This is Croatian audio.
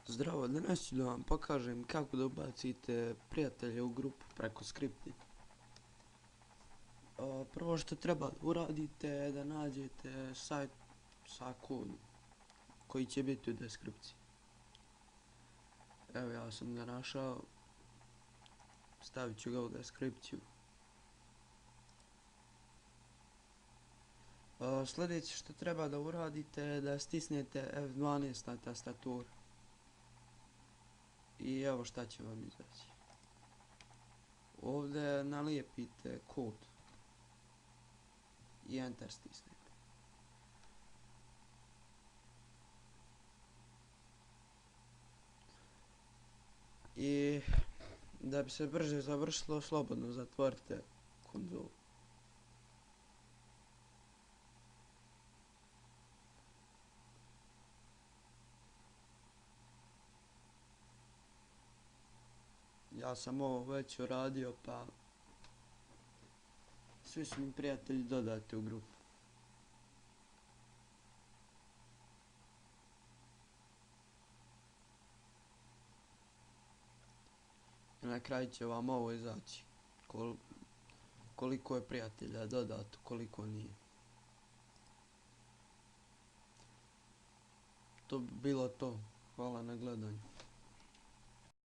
Zdravo, danas ću da vam pokažem kako da ubacite prijatelje u grupu preko skripti. Prvo što treba da uradite je da nađete sajt sa kodom koji će biti u deskripciji. Evo, ja sam ga našao, stavit ću ga u deskripciju. Sljedeće što treba da uradite je da stisnete F12 na tastaturu. I evo šta će vam izaći. Ovdje nalijepite kod i enter stisnete. I da bi se brže završilo, slobodno zatvorite konzolu. Ja sam ovo već uradio, pa svi su mi prijatelji dodati u grupu. I na kraju će vam ovo izaći. Koliko je prijatelja dodato, koliko nije. To bi bilo to. Hvala na gledanju.